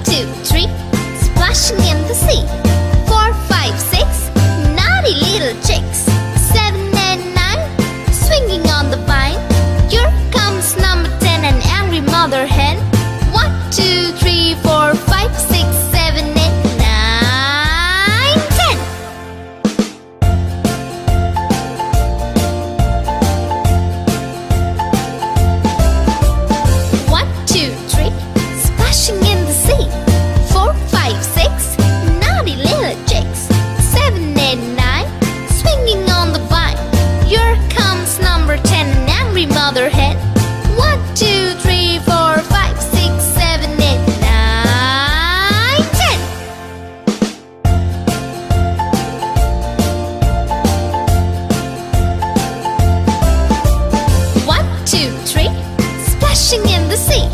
2, 3, splashing in the sea. 4, 5, 6, naughty little chicks. 7 and 9, swinging on the vine. Here comes number 10, an angry mother hen. 1, 2, 3, 4, 5, 6, 7, 8, 9, 10. One, two, three, splashing in the sea. 4, 5, 6, naughty little chicks. 7, 8, 9, swinging on the vine. Here comes number 10, an angry mother hen. 1, 2, 3, 4, 5, 6, 7, 8, 9, 10. One, two, three, splashing in the sea.